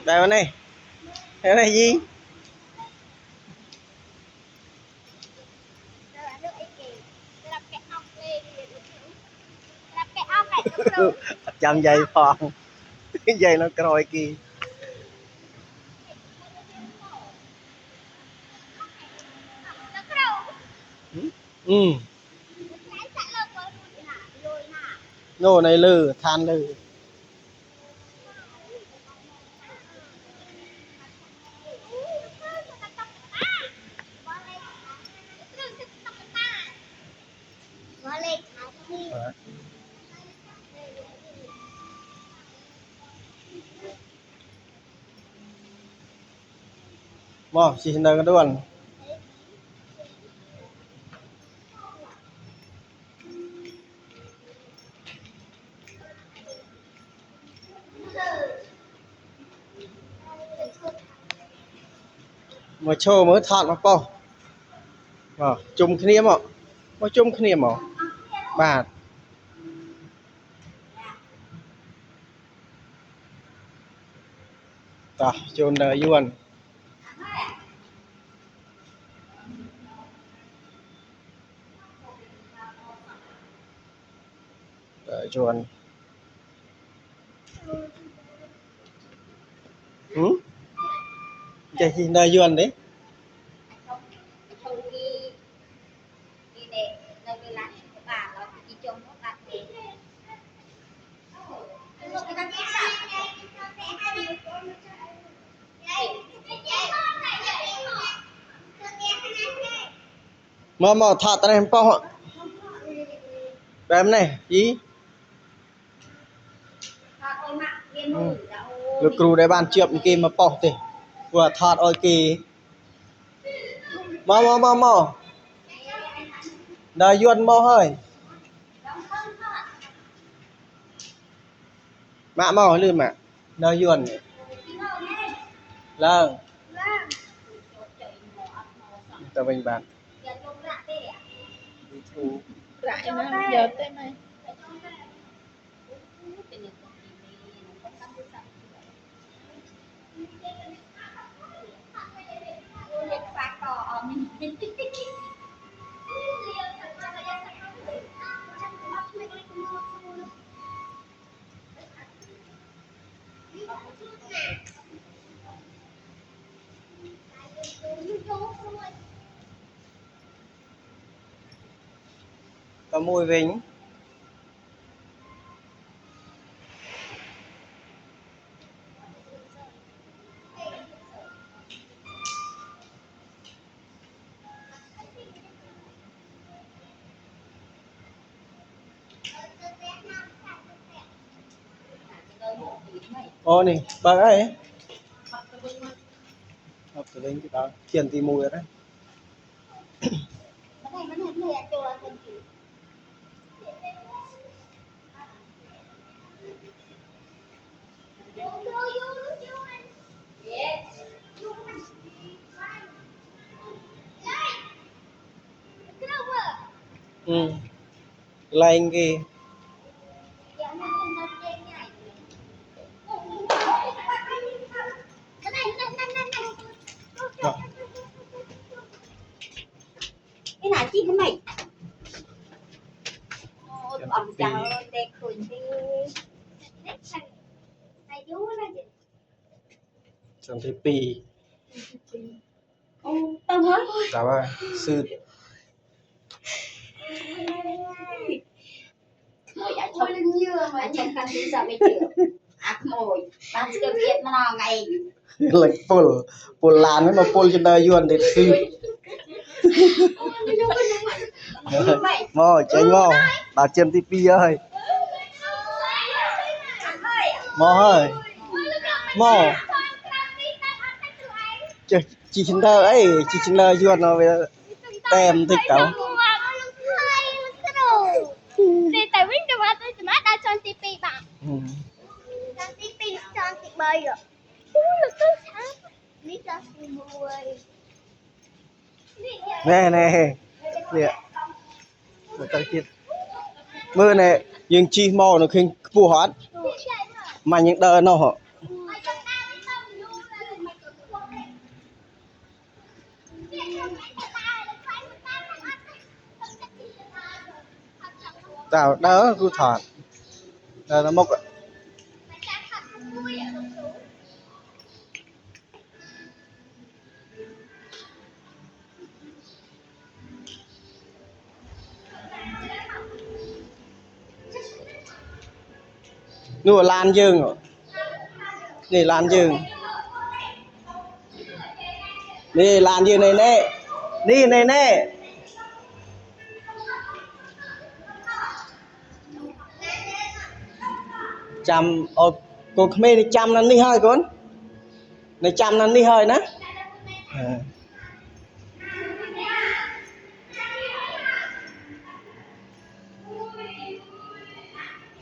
đây này. Cái này gì? Chăm dây phong. Cái dây nó coi kì. Ừ. Nô này lư, than lư. Mau, si hendak keduan. Mà show mới thọt mà po. Chung kia mà. Mà chung kia mà. Bạt. Ta, chôn đời yuan. Đời chuan. Chạy gì đời yuan đấy. Mà thọt tay em po. Em này, gì? Lực cừu để bàn chụp kia mà po thì. Vừa thọt ôi kì. Mau. Đời yuan mau hơi. Mạ mau lươn mà. Đời yuan. Lâng. Tao bình bạn. Lại nó giờ tới mày. Có mùi vính. Ô nè, bà ấy. Học từ đến cái đó, tiền thì mùi đấy. Lên kì. Cái này chi cái này. Ông chào đẹp khuyên đi. Chẳng thấy pì. Tao hết. Chào bà, sư. Môi đã chọc lên như mà chẳng cần đi sợ mày chữa. Môi, bạn sẽ biết mà nào ngày. Lệch pull lan ấy mà pull cho đời yuan để sư. Mò, chanh mò. Bà chêm tivi ơi. Mò ơi. Mò. Chị chính thơ ấy, chị chính lời yuan nó về tem thích cậu. Tại biết được mà tôi má đã cho tivi bạn. Cho tivi cho chị bơi rồi. Lực tôi sáng. Biết cho chị bơi. Nè. Nè. Một tay kia. Mưa này, nhưng chi mò nó khinh phù hót. Mà những đợt nó hả? tao đỡ cứ thọt đỡ nó mốc ạ. Nụ lan dương rồi nè lan dương nè lan dương này nè đi này nè chăm ô cô khmer đi chăm nó đi hơi con này chăm nó đi hơi nè